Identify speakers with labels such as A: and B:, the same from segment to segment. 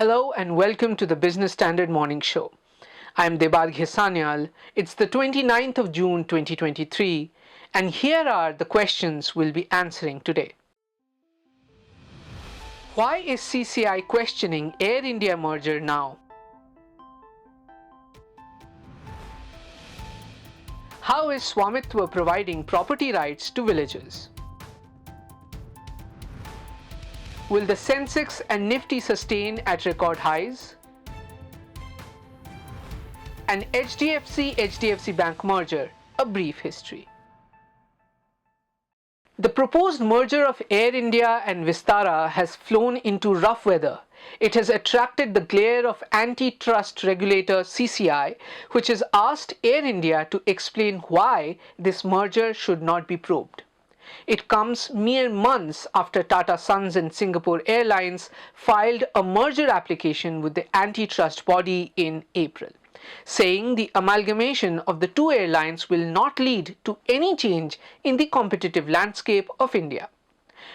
A: Hello and welcome to the Business Standard Morning Show. I'm Debarghe Sanyal. It's the 29th of June 2023, and here are the questions we'll be answering today. Why is CCI questioning Air India merger now? How is Svamitva providing property rights to villagers? Will the Sensex and Nifty sustain at record highs? An HDFC-HDFC Bank merger, a brief history. The proposed merger of Air India and Vistara has flown into rough weather. It has attracted the glare of antitrust regulator CCI, which has asked Air India to explain why this merger should not be probed. It comes mere months after Tata Sons and Singapore Airlines filed a merger application with the antitrust body in April, saying the amalgamation of the two airlines will not lead to any change in the competitive landscape of India.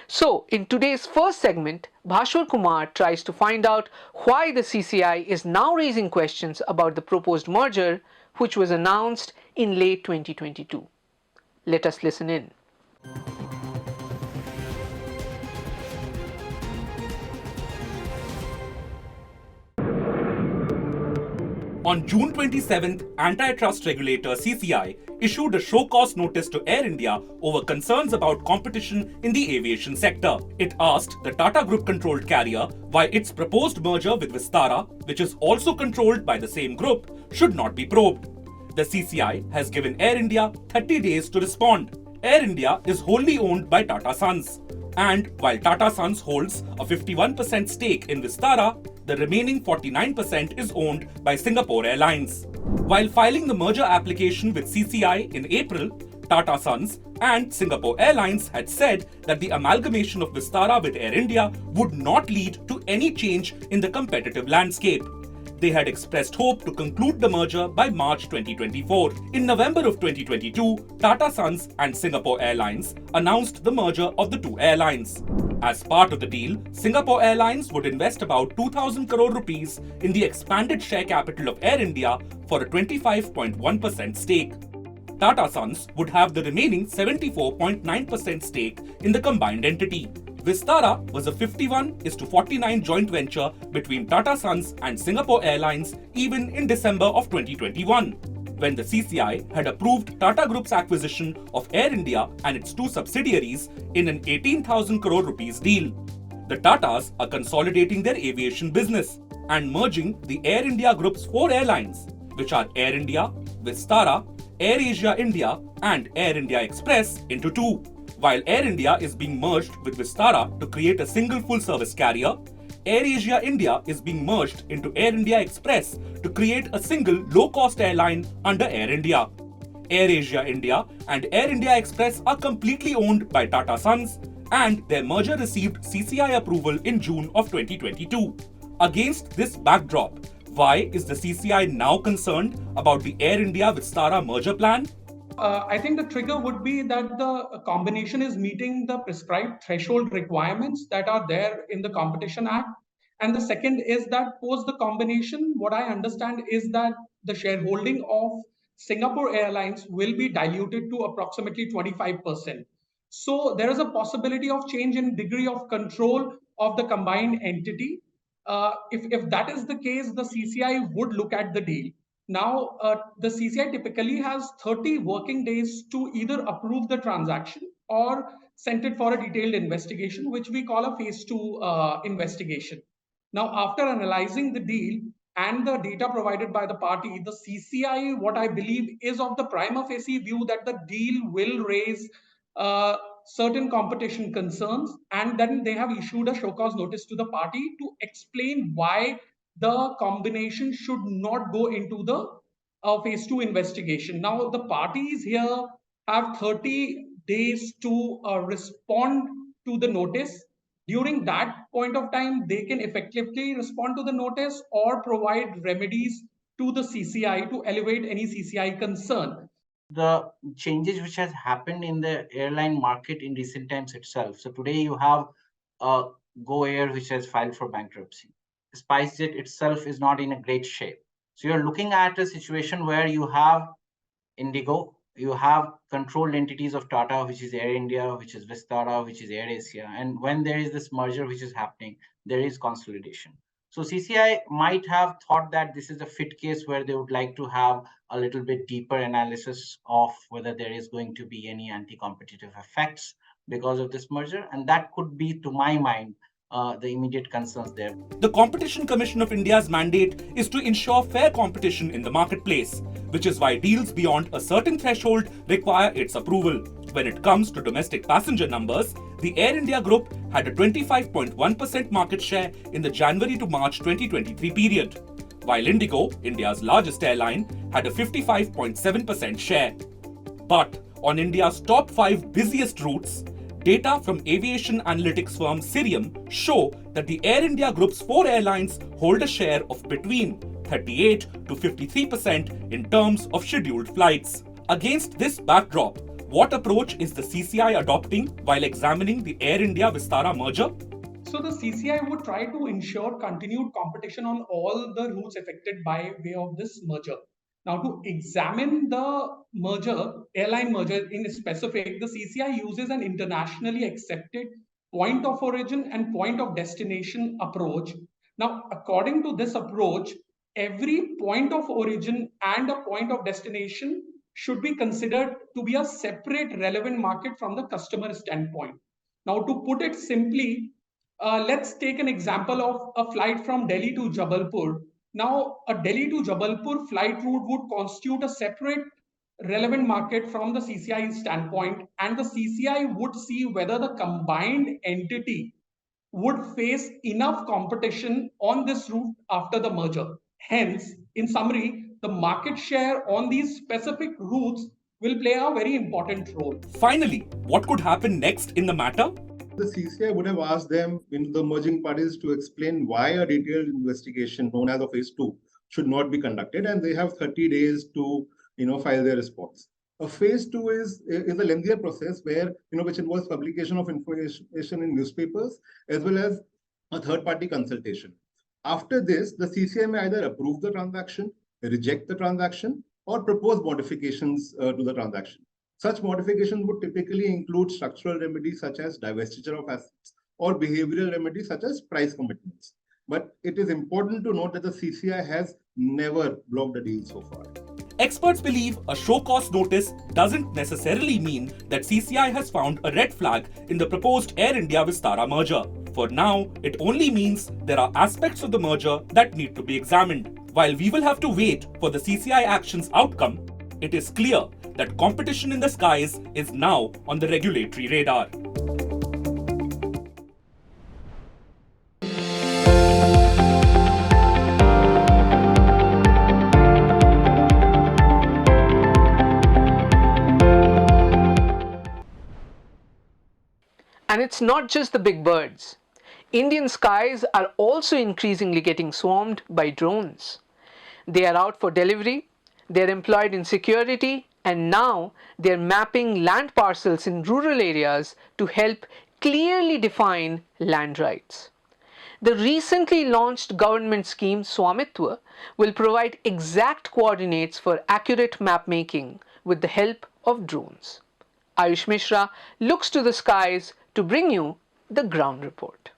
A: So, in today's first segment, Bhashwar Kumar tries to find out why the CCI is now raising questions about the proposed merger, which was announced in late 2022. Let us listen in.
B: On June 27th, antitrust regulator CCI issued a show cause notice to Air India over concerns about competition in the aviation sector. It asked the Tata Group controlled carrier why its proposed merger with Vistara, which is also controlled by the same group, should not be probed. The CCI has given Air India 30 days to respond. Air India is wholly owned by Tata Sons. And while Tata Sons holds a 51% stake in Vistara, the remaining 49% is owned by Singapore Airlines. While filing the merger application with CCI in April, Tata Sons and Singapore Airlines had said that the amalgamation of Vistara with Air India would not lead to any change in the competitive landscape. They had expressed hope to conclude the merger by March 2024. In November of 2022, Tata Sons and Singapore Airlines announced the merger of the two airlines. As part of the deal, Singapore Airlines would invest about 2,000 crore rupees in the expanded share capital of Air India for a 25.1% stake. Tata Sons would have the remaining 74.9% stake in the combined entity. Vistara was a 51:49 joint venture between Tata Sons and Singapore Airlines even in December of 2021, when the CCI had approved Tata Group's acquisition of Air India and its two subsidiaries in an 18,000 crore rupees deal. The Tatas are consolidating their aviation business and merging the Air India Group's four airlines, which are Air India, Vistara, Air Asia India and Air India Express into two. While Air India is being merged with Vistara to create a single full-service carrier, Air Asia India is being merged into Air India Express to create a single low-cost airline under Air India. Air Asia India and Air India Express are completely owned by Tata Sons, and their merger received CCI approval in June of 2022. Against this backdrop, why is the CCI now concerned about the Air India-Vistara merger plan?
C: I think the trigger would be that the combination is meeting the prescribed threshold requirements that are there in the Competition Act. And the second is that post the combination, what I understand is that the shareholding of Singapore Airlines will be diluted to approximately 25%. So there is a possibility of change in degree of control of the combined entity. If that is the case, the CCI would look at the deal. Now, the CCI typically has 30 working days to either approve the transaction or send it for a detailed investigation, which we call a phase two investigation. Now, after analyzing the deal and the data provided by the party, the CCI, what I believe, is of the prima facie view that the deal will raise certain competition concerns, and then they have issued a show cause notice to the party to explain why the combination should not go into the phase two investigation. Now, the parties here have 30 days to respond to the notice. During that point of time, they can effectively respond to the notice or provide remedies to the CCI to elevate any CCI concern.
D: The changes which has happened in the airline market in recent times itself. So today you have Go Air, which has filed for bankruptcy. SpiceJet itself is not in a great shape. So you're looking at a situation where you have Indigo, you have controlled entities of Tata, which is Air India, which is Vistara, which is Air Asia. And when there is this merger which is happening, there is consolidation. So CCI might have thought that this is a fit case where they would like to have a little bit deeper analysis of whether there is going to be any anti-competitive effects because of this merger. And that could be, to my mind, the immediate concerns there.
B: The Competition Commission of India's mandate is to ensure fair competition in the marketplace, which is why deals beyond a certain threshold require its approval. When it comes to domestic passenger numbers, the Air India Group had a 25.1% market share in the January to March 2023 period, while Indigo, India's largest airline, had a 55.7% share. But on India's top 5 busiest routes, data from aviation analytics firm Cirium show that the Air India Group's 4 airlines hold a share of between 38 to 53% in terms of scheduled flights. Against this backdrop, what approach is the CCI adopting while examining the Air India-Vistara merger?
C: So the CCI would try to ensure continued competition on all the routes affected by way of this merger. Now, to examine the merger, airline merger in specific, the CCI uses an internationally accepted point of origin and point of destination approach. Now, according to this approach, every point of origin and a point of destination should be considered to be a separate relevant market from the customer standpoint. Now, to put it simply, let's take an example of a flight from Delhi to Jabalpur. Now, a Delhi to Jabalpur flight route would constitute a separate relevant market from the CCI standpoint, and the CCI would see whether the combined entity would face enough competition on this route after the merger. Hence, in summary, the market share on these specific routes will play a very important role.
B: Finally, what could happen next in the matter?
E: The CCI would have asked them, the merging parties, to explain why a detailed investigation known as a phase 2 should not be conducted, and they have 30 days to file their response. A phase 2 is a lengthier process where which involves publication of information in newspapers as well as a third-party consultation. After this, the CCI may either approve the transaction, reject the transaction, or propose modifications to the transaction. Such modifications would typically include structural remedies such as divestiture of assets or behavioral remedies such as price commitments. But it is important to note that the CCI has never blocked a deal so far.
B: Experts believe a show cause notice doesn't necessarily mean that CCI has found a red flag in the proposed Air India-Vistara merger. For now, it only means there are aspects of the merger that need to be examined. While we will have to wait for the CCI action's outcome, it is clear that competition in the skies is now on the regulatory radar.
A: And it's not just the big birds. Indian skies are also increasingly getting swarmed by drones. They are out for delivery, they're employed in security, and now they're mapping land parcels in rural areas to help clearly define land rights. The recently launched government scheme Svamitva will provide exact coordinates for accurate map making with the help of drones. Ayush Mishra looks to the skies to bring you the ground report.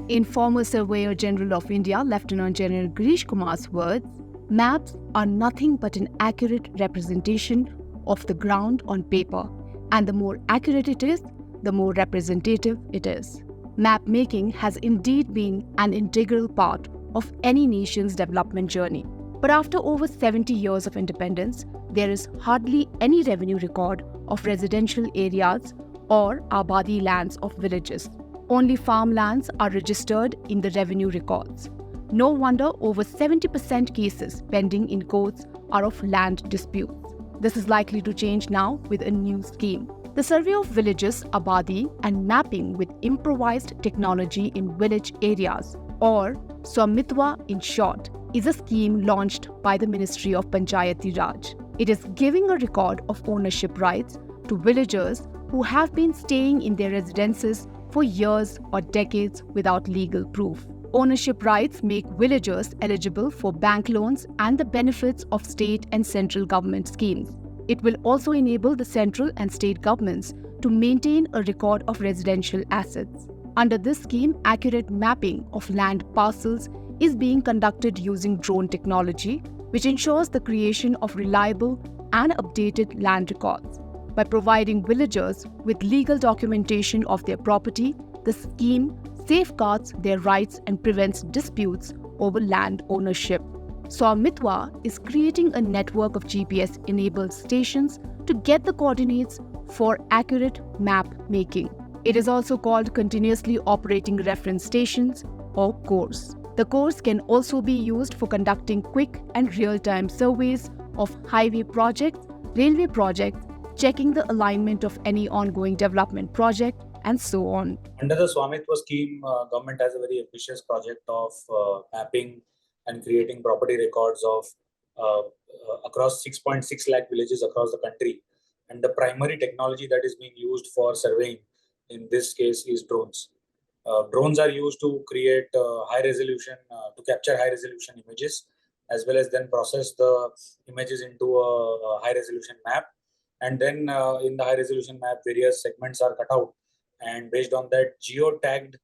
F: In former Surveyor General of India, Lieutenant General Girish Kumar's words, maps are nothing but an accurate representation of the ground on paper, and the more accurate it is, the more representative it is. Map making has indeed been an integral part of any nation's development journey. But after over 70 years of independence, there is hardly any revenue record of residential areas or abadi lands of villages. Only farmlands are registered in the revenue records. No wonder over 70% cases pending in courts are of land disputes. This is likely to change now with a new scheme. The survey of villages, abadi, and mapping with improvised technology in village areas, or Svamitva in short, is a scheme launched by the Ministry of Panchayati Raj. It is giving a record of ownership rights to villagers who have been staying in their residences for years or decades without legal proof. Ownership rights make villagers eligible for bank loans and the benefits of state and central government schemes. It will also enable the central and state governments to maintain a record of residential assets. Under this scheme, accurate mapping of land parcels is being conducted using drone technology, which ensures the creation of reliable and updated land records. By providing villagers with legal documentation of their property, the scheme safeguards their rights and prevents disputes over land ownership. Svamitva is creating a network of GPS-enabled stations to get the coordinates for accurate map making. It is also called Continuously Operating Reference Stations or CORS. The CORS can also be used for conducting quick and real-time surveys of highway projects, railway projects, checking the alignment of any ongoing development project, and so on.
G: Under the Svamitva scheme, government has a very ambitious project of mapping and creating property records of across 6.6 lakh villages across the country. And the primary technology that is being used for surveying in this case is drones. Drones are used to create high resolution, to capture high resolution images, as well as then process the images into a high resolution map. And then in the high resolution map, various segments are cut out. And based on that, geo-tagged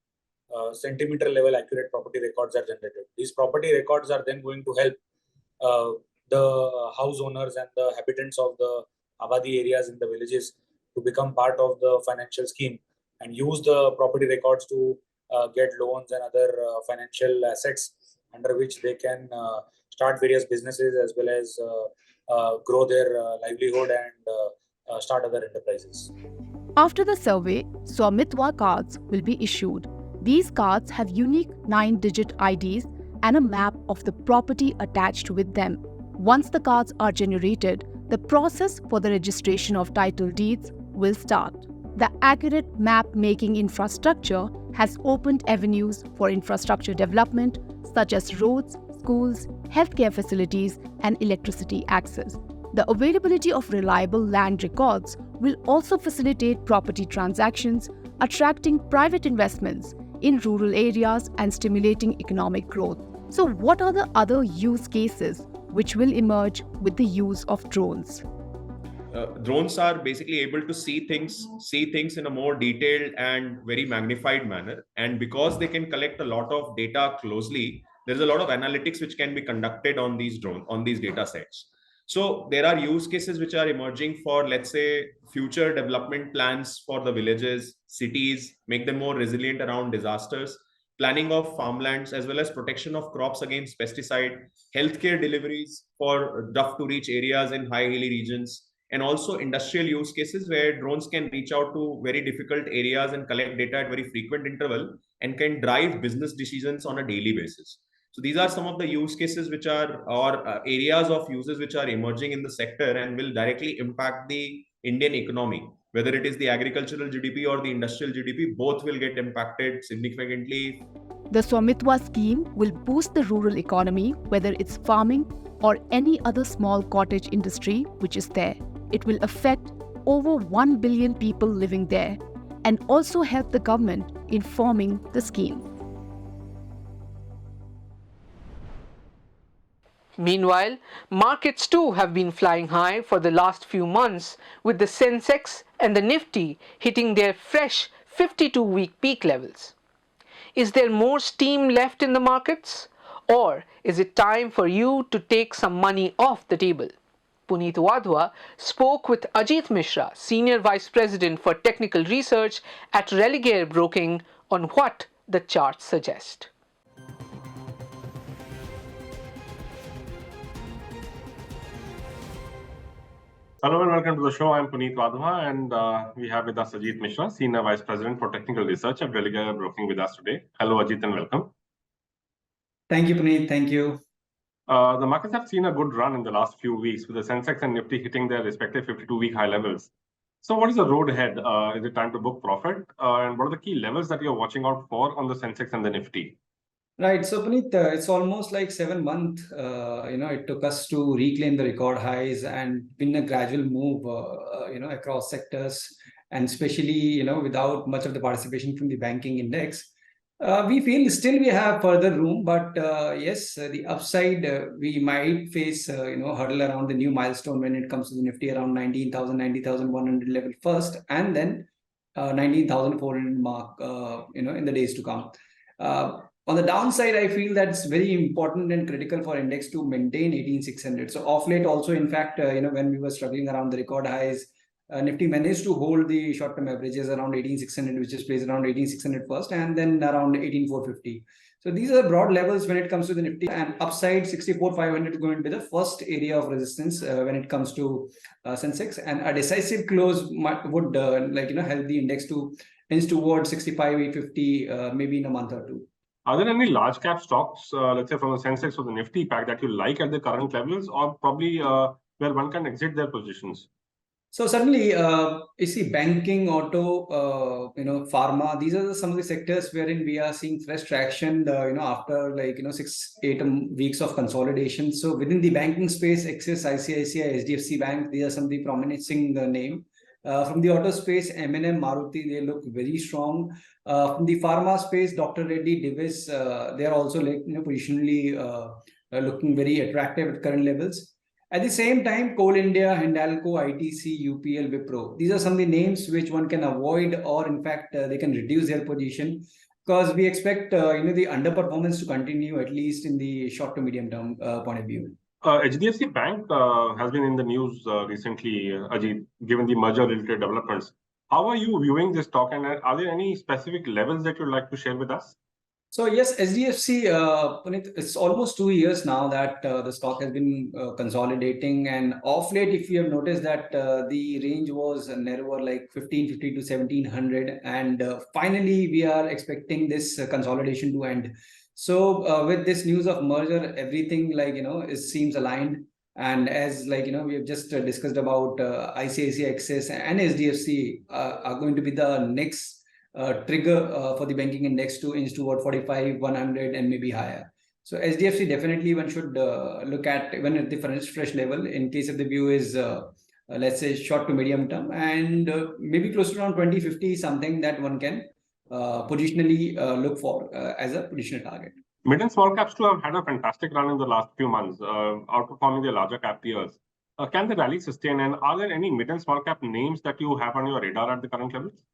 G: centimeter level accurate property records are generated. These property records are then going to help the house owners and the habitants of the Abadi areas in the villages to become part of the financial scheme and use the property records to get loans and other financial assets under which they can start various businesses as well as grow their livelihood and start other enterprises.
F: After the survey, Svamitva cards will be issued. These cards have unique 9-digit IDs and a map of the property attached with them. Once the cards are generated, the process for the registration of title deeds will start. The accurate map-making infrastructure has opened avenues for infrastructure development such as roads, schools, healthcare facilities, and electricity access. The availability of reliable land records will also facilitate property transactions, attracting private investments in rural areas and stimulating economic growth. So, what are the other use cases which will emerge with the use of drones?
H: Drones are basically able to see things in a more detailed and very magnified manner. And because they can collect a lot of data closely, there's a lot of analytics which can be conducted on these data sets. So there are use cases which are emerging for, let's say, future development plans for the villages, cities, make them more resilient around disasters, planning of farmlands, as well as protection of crops against pesticide, healthcare deliveries for rough to reach areas in high hilly regions, and also industrial use cases where drones can reach out to very difficult areas and collect data at very frequent interval and can drive business decisions on a daily basis. So these are some of the use cases which are, or areas of uses which are emerging in the sector and will directly impact the Indian economy. Whether it is the agricultural GDP or the industrial GDP, both will get impacted significantly.
F: The Svamitva scheme will boost the rural economy, whether it's farming or any other small cottage industry which is there. It will affect over 1 billion people living there and also help the government in forming the scheme.
A: Meanwhile, markets too have been flying high for the last few months, with the Sensex and the Nifty hitting their fresh 52-week peak levels. Is there more steam left in the markets? Or is it time for you to take some money off the table? Puneet Wadhwa spoke with Ajit Mishra, Senior Vice President for Technical Research at Religare Broking, on what the charts suggest.
I: Hello and welcome to the show. I'm Puneet Wadhwa and we have with us Ajit Mishra, Senior Vice President for Technical Research at Religare Broking with us today. Hello Ajit and welcome.
J: Thank you, Puneet. Thank you.
I: The markets have seen a good run in the last few weeks with the Sensex and Nifty hitting their respective 52-week high levels. So what is the road ahead? Is it time to book profit? And what are the key levels that you're watching out for on the Sensex and the Nifty?
J: Right. So, Puneet, it's almost like 7 months. It took us to reclaim the record highs and been a gradual move, across sectors, and especially, without much of the participation from the banking index. We feel still we have further room, but yes, the upside, we might face, hurdle around the new milestone when it comes to the Nifty around 19,000, 90,100 level first, and then 19,400 mark, in the days to come. On the downside, I feel that's very important and critical for index to maintain 18,600. So off late also, in fact, when we were struggling around the record highs, Nifty managed to hold the short-term averages around 18,600, which is placed around 18,600 first, and then around 18,450. So these are broad levels when it comes to the Nifty, and upside 64,500 is going to be the first area of resistance when it comes to Sensex, and a decisive close would help the index to inch towards 65,850 maybe in a month or two.
I: Are there any large cap stocks, let's say from the Sensex or the Nifty pack, that you like at the current levels, or probably where one can exit their positions?
J: So certainly, you see banking, auto, pharma, these are some of the sectors wherein we are seeing fresh traction, after 6-8 weeks of consolidation. So within the banking space, Axis, ICICI, HDFC Bank, these are some of the prominent name. From the auto space, M&M, Maruti, they look very strong. From the pharma space, Dr. Reddy, Divis, they are also positionally looking very attractive at current levels. At the same time, Coal India, Hindalco, ITC, UPL, Wipro, these are some of the names which one can avoid, or in fact, they can reduce their position, because we expect the underperformance to continue at least in the short to medium term point of view.
I: HDFC Bank has been in the news recently, Ajit, given the merger-related developments. How are you viewing this stock, and are there any specific levels that you'd like to share with us?
J: So yes, HDFC, Puneet, it's almost 2 years now that the stock has been consolidating, and off late, if you have noticed that the range was narrower, like 1550 to 1700, and finally we are expecting this consolidation to end. So with this news of merger, everything seems aligned. And as we have just discussed about ICICI, Axis, and SDFC are going to be the next trigger for the banking index to inch toward 45, 100, and maybe higher. So SDFC definitely one should look at even at the fresh level in case if the view is let's say short to medium term, and maybe close to around 2050, something that one can positionally look for as a positional target.
I: Mid and small caps too have had a fantastic run in the last few months, outperforming their larger cap peers. Can the rally sustain, and are there any mid and small cap names that you have on your radar at the current levels?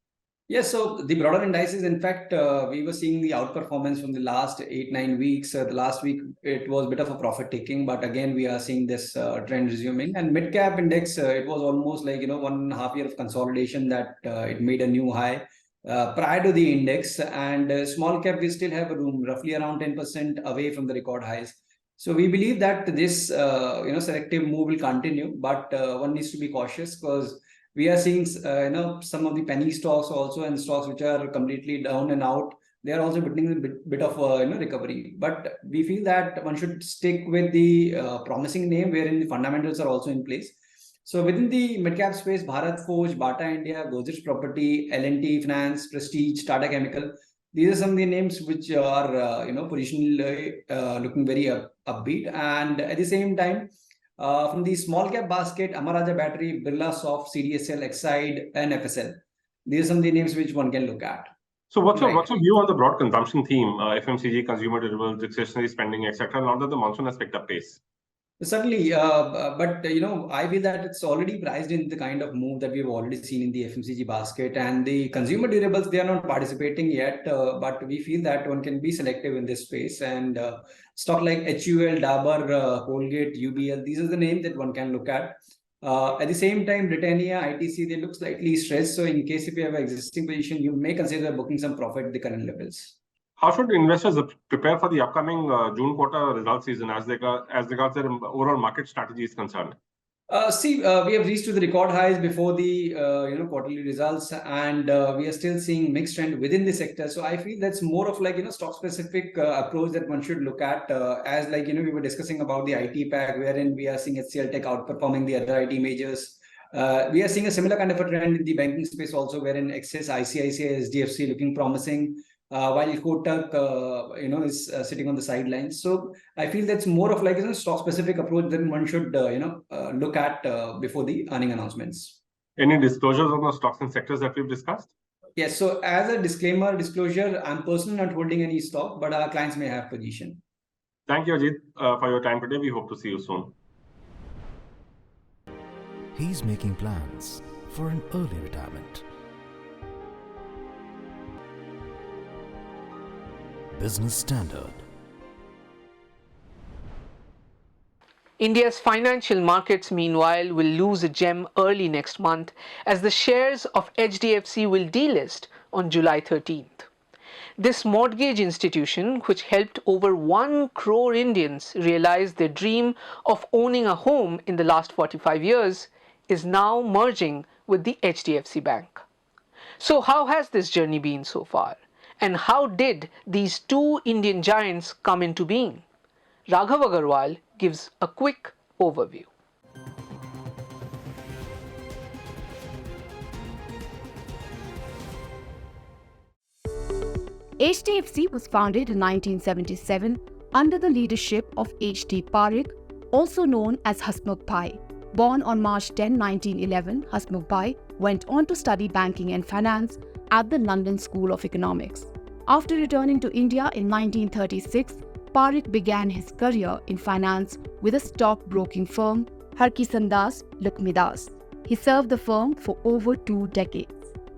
J: Yes, so the broader indices, in fact, we were seeing the outperformance from the last 8-9 weeks. The last week, it was a bit of a profit taking, but again, we are seeing this trend resuming. And mid cap index, it was almost like 1.5 year of consolidation that it made a new high prior to the index. And small cap, we still have a room roughly around 10% away from the record highs. So we believe that this selective move will continue, but one needs to be cautious, because we are seeing some of the penny stocks also, and stocks which are completely down and out, they are also witnessing a bit of recovery. But we feel that one should stick with the promising name wherein the fundamentals are also in place. So within the mid-cap space, Bharat Forge, Bata India, Godrej Property, L&T Finance, Prestige, Tata Chemical, these are some of the names which are positionally looking very upbeat. And at the same time, from the small cap basket, Amaraja Battery, Birla Soft, CDSL, Exide, and FSL. These are some of the names which one can look at.
I: So what's your view on the broad consumption theme, FMCG, consumer durables, discretionary spending, etc., now that the monsoon has picked up pace?
J: Certainly, but I feel that it's already priced in the kind of move that we've already seen in the FMCG basket, and the consumer durables, they are not participating yet, but we feel that one can be selective in this space, and stock like HUL, Dabur, Colgate, UBL, these are the names that one can look at. At the same time, Britannia, ITC, they look slightly stressed. So in case if you have an existing position, you may consider booking some profit at the current levels.
I: How should investors prepare for the upcoming June quarter result season as regards their overall market strategy is concerned?
J: We have reached to the record highs before the quarterly results, and we are still seeing mixed trend within the sector. So I feel that's more of stock specific approach that one should look at. As we were discussing about the IT pack, wherein we are seeing HCL Tech outperforming the other IT majors. We are seeing a similar kind of a trend in the banking space also, wherein Axis, ICICI, SDFC looking promising. while Kotak, is sitting on the sidelines. So I feel that's more of like a stock-specific approach than one should, look at before the earning announcements.
I: Any disclosures on the stocks and sectors that we've discussed?
J: Yes. So as a disclosure, I'm personally not holding any stock, but our clients may have position.
I: Thank you, Ajit, for your time today. We hope to see you soon.
K: He's making plans for an early retirement. Business Standard.
A: India's financial markets, meanwhile, will lose a gem early next month as the shares of HDFC will delist on July 13th. This mortgage institution, which helped over 1 crore Indians realize their dream of owning a home in the last 45 years, is now merging with the HDFC Bank. So how has this journey been so far? And how did these two Indian giants come into being? Raghav Agarwal gives a quick overview.
F: HDFC was founded in 1977 under the leadership of H.D. Parekh, also known as Hasmukh Bhai. Born on March 10, 1911, Hasmukh Bhai went on to study banking and finance at the London School of Economics. After returning to India in 1936, Parekh began his career in finance with a stock-broking firm, Harkisandas Lakshmidas. He served the firm for over 2 decades.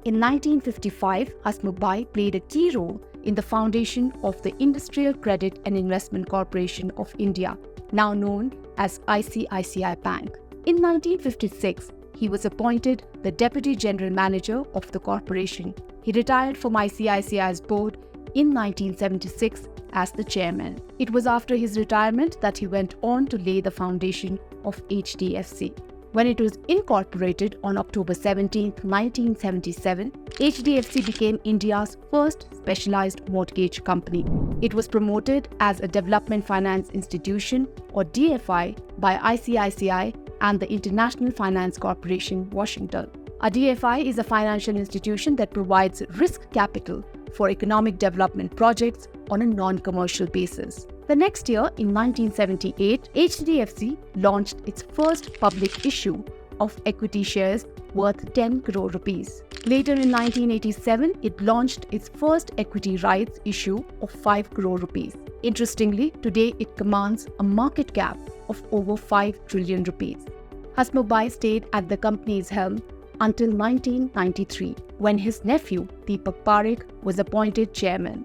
F: In 1955, Hasmukh Bhai played a key role in the foundation of the Industrial Credit and Investment Corporation of India, now known as ICICI Bank. In 1956, he was appointed the Deputy General Manager of the corporation. He retired from ICICI's board in 1976 as the chairman. It was after his retirement that he went on to lay the foundation of HDFC. When it was incorporated on October 17, 1977, HDFC became India's first specialized mortgage company. It was promoted as a development finance institution, or DFI, by ICICI and the International Finance Corporation, Washington. A DFI is a financial institution that provides risk capital for economic development projects on a non-commercial basis. The next year, in 1978, HDFC launched its first public issue of equity shares worth 10 crore rupees. Later in 1987, it launched its first equity rights issue of 5 crore rupees. Interestingly, today it commands a market cap of over 5 trillion rupees. Hasmukh Bhai stayed at the company's helm until 1993, when his nephew Deepak Parekh was appointed chairman.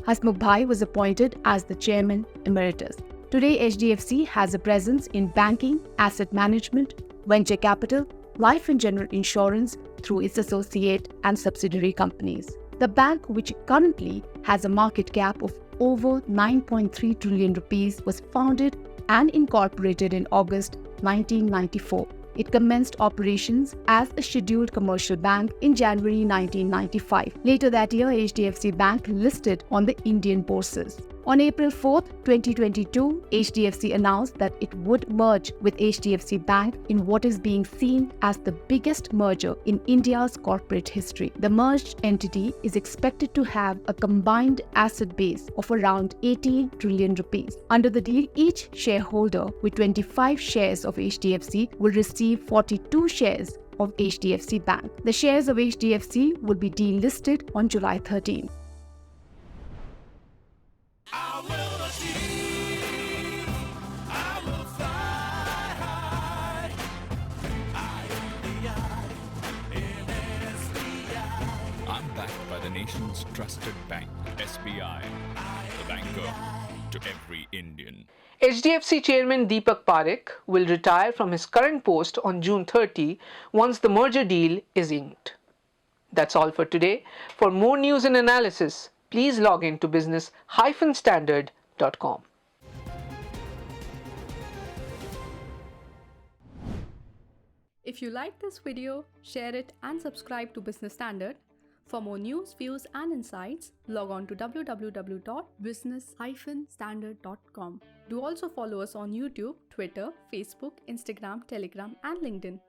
F: Hasmukh Bhai was appointed as the chairman emeritus. Today, HDFC has a presence in banking, asset management, venture capital, life and general insurance through its associate and subsidiary companies. The bank, which currently has a market cap of over 9.3 trillion rupees, was founded and incorporated in August 1994. It commenced operations as a scheduled commercial bank in January 1995. Later that year, HDFC Bank listed on the Indian bourses. On April 4, 2022, HDFC announced that it would merge with HDFC Bank in what is being seen as the biggest merger in India's corporate history. The merged entity is expected to have a combined asset base of around 18 trillion rupees. Under the deal, each shareholder with 25 shares of HDFC will receive 42 shares of HDFC Bank. The shares of HDFC will be delisted on July 13.
K: I'm backed by the nation's trusted bank, SBI, the banker to every Indian.
A: HDFC Chairman Deepak Parekh will retire from his current post on June 30 once the merger deal is inked. That's all for today. For more news and analysis, please log in to business-standard.com.
L: If you like this video, share it and subscribe to Business Standard. For more news, views and insights, log on to www.business-standard.com. Do also follow us on YouTube, Twitter, Facebook, Instagram, Telegram and LinkedIn.